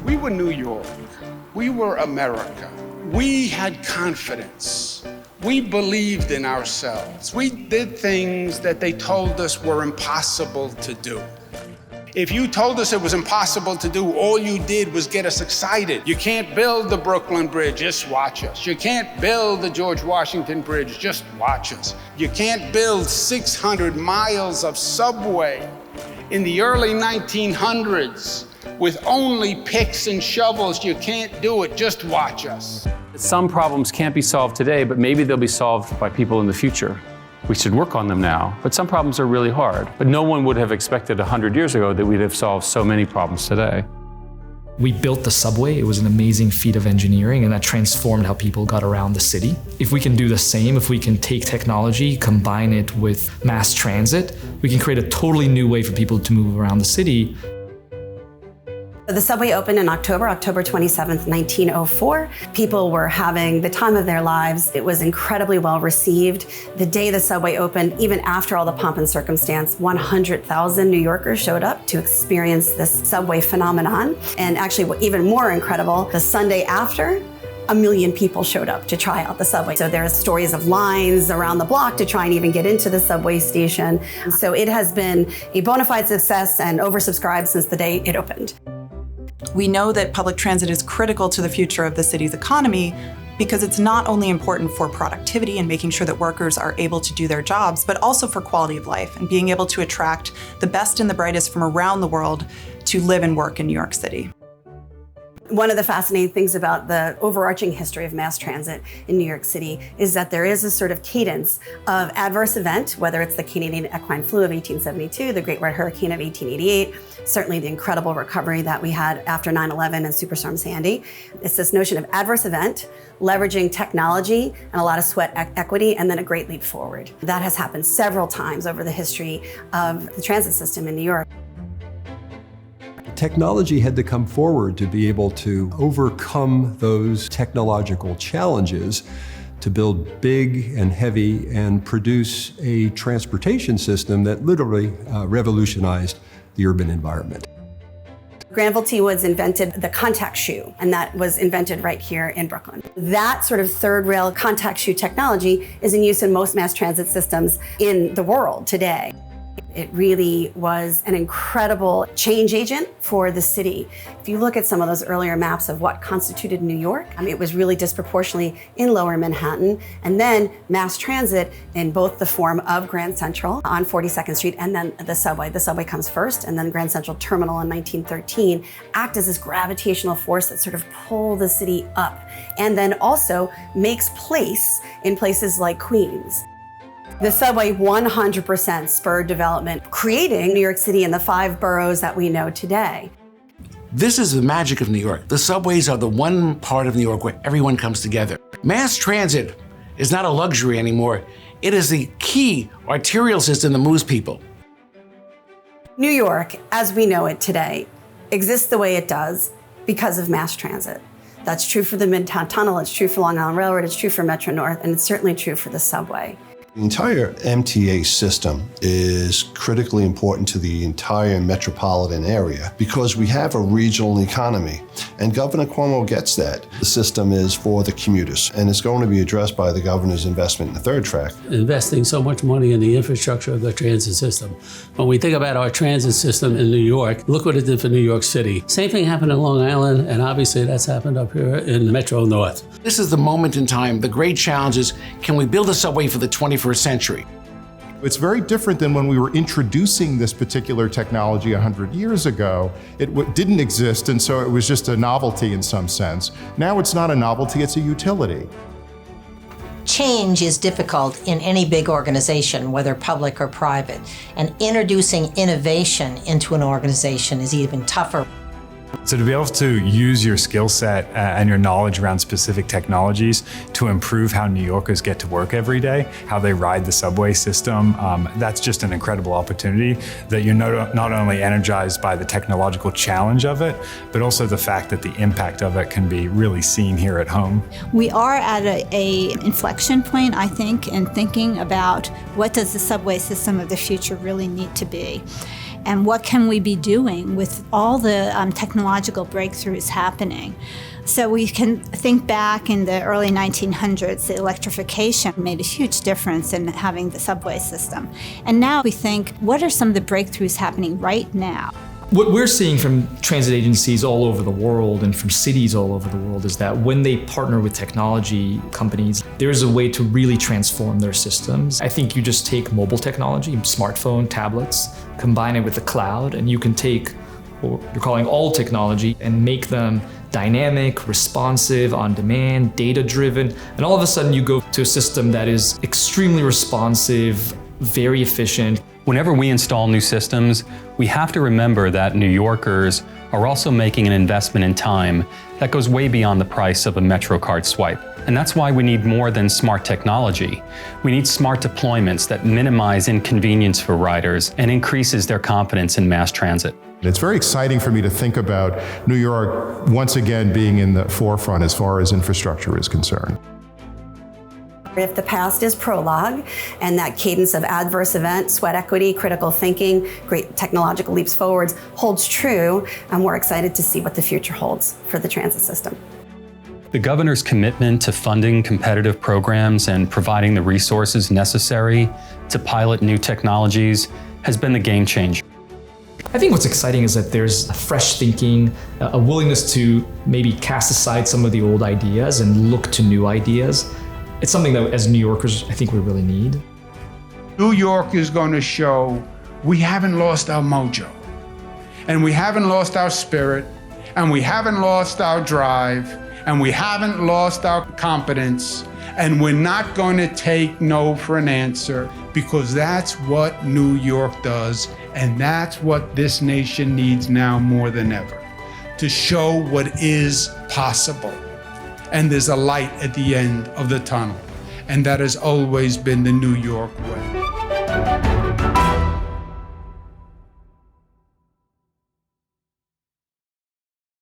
We were New York. We were America. We had confidence. We believed in ourselves. We did things that they told us were impossible to do. If you told us it was impossible to do, all you did was get us excited. You can't build the Brooklyn Bridge, just watch us. You can't build the George Washington Bridge, just watch us. You can't build 600 miles of subway in the early 1900s with only picks and shovels. You can't do it, just watch us. Some problems can't be solved today, but maybe they'll be solved by people in the future. We should work on them now, but some problems are really hard. But no one would have expected 100 years ago that we'd have solved so many problems today. We built the subway. It was an amazing feat of engineering, and that transformed how people got around the city. If we can do the same, if we can take technology, combine it with mass transit, we can create a totally new way for people to move around the city. The subway opened in October 27th, 1904. People were having the time of their lives. It was incredibly well received. The day the subway opened, even after all the pomp and circumstance, 100,000 New Yorkers showed up to experience this subway phenomenon. And actually, what even more incredible, the Sunday after, 1 million people showed up to try out the subway. So there's stories of lines around the block to try and even get into the subway station. So it has been a bona fide success and oversubscribed since the day it opened. We know that public transit is critical to the future of the city's economy because it's not only important for productivity and making sure that workers are able to do their jobs, but also for quality of life and being able to attract the best and the brightest from around the world to live and work in New York City. One of the fascinating things about the overarching history of mass transit in New York City is that there is a sort of cadence of adverse event, whether it's the Canadian equine flu of 1872, the Great Red Hurricane of 1888, certainly the incredible recovery that we had after 9/11 and Superstorm Sandy. It's this notion of adverse event, leveraging technology and a lot of sweat equity, and then a great leap forward. That has happened several times over the history of the transit system in New York. Technology had to come forward to be able to overcome those technological challenges to build big and heavy and produce a transportation system that literally revolutionized the urban environment. Granville T. Woods invented the contact shoe, and that was invented right here in Brooklyn. That sort of third rail contact shoe technology is in use in most mass transit systems in the world today. It really was an incredible change agent for the city. If you look at some of those earlier maps of what constituted New York, it was really disproportionately in Lower Manhattan, and then mass transit in both the form of Grand Central on 42nd Street and then the subway. The subway comes first, and then Grand Central Terminal in 1913 act as this gravitational force that sort of pull the city up, and then also makes place in places like Queens. The subway 100% spurred development, creating New York City and the 5 boroughs that we know today. This is the magic of New York. The subways are the one part of New York where everyone comes together. Mass transit is not a luxury anymore. It is the key arterial system that moves people. New York, as we know it today, exists the way it does because of mass transit. That's true for the Midtown Tunnel, it's true for Long Island Railroad, it's true for Metro North, and it's certainly true for the subway. The entire MTA system is critically important to the entire metropolitan area because we have a regional economy, and Governor Cuomo gets that. The system is for the commuters, and it's going to be addressed by the governor's investment in the third track. Investing so much money in the infrastructure of the transit system. When we think about our transit system in New York, look what it did for New York City. Same thing happened in Long Island, and obviously that's happened up here in the Metro North. This is the moment in time. The great challenge is, can we build a subway for the 21st century? It's very different than when we were introducing this particular technology 100 years ago. It didn't exist, and so it was just a novelty in some sense. Now it's not a novelty, it's a utility. Change is difficult in any big organization, whether public or private, and introducing innovation into an organization is even tougher. So to be able to use your skill set and your knowledge around specific technologies to improve how New Yorkers get to work every day, how they ride the subway system, that's just an incredible opportunity that you're not only energized by the technological challenge of it, but also the fact that the impact of it can be really seen here at home. We are at a inflection point, I think, in thinking about what does the subway system of the future really need to be. and what can we be doing with all the technological breakthroughs happening. So we can think back in the early 1900s, the electrification made a huge difference in having the subway system. And now we think, what are some of the breakthroughs happening right now? What we're seeing from transit agencies all over the world and from cities all over the world is that when they partner with technology companies, there's a way to really transform their systems. I think you just take mobile technology, smartphone, tablets, combine it with the cloud, and you can take what you're calling all technology and make them dynamic, responsive, on demand, data-driven, and all of a sudden you go to a system that is extremely responsive, very efficient. Whenever we install new systems, we have to remember that New Yorkers are also making an investment in time that goes way beyond the price of a MetroCard swipe. And that's why we need more than smart technology. We need smart deployments that minimize inconvenience for riders and increases their confidence in mass transit. It's very exciting for me to think about New York once again being in the forefront as far as infrastructure is concerned. If the past is prologue and that cadence of adverse event, sweat equity, critical thinking, great technological leaps forwards holds true, we're excited to see what the future holds for the transit system. The governor's commitment to funding competitive programs and providing the resources necessary to pilot new technologies has been the game changer. I think what's exciting is that there's fresh thinking, a willingness to maybe cast aside some of the old ideas and look to new ideas. It's something that as New Yorkers, I think we really need. New York is going to show we haven't lost our mojo, and we haven't lost our spirit, and we haven't lost our drive, and we haven't lost our competence, and we're not going to take no for an answer, because that's what New York does, and that's what this nation needs now more than ever, to show what is possible. And there's a light at the end of the tunnel, and that has always been the New York way.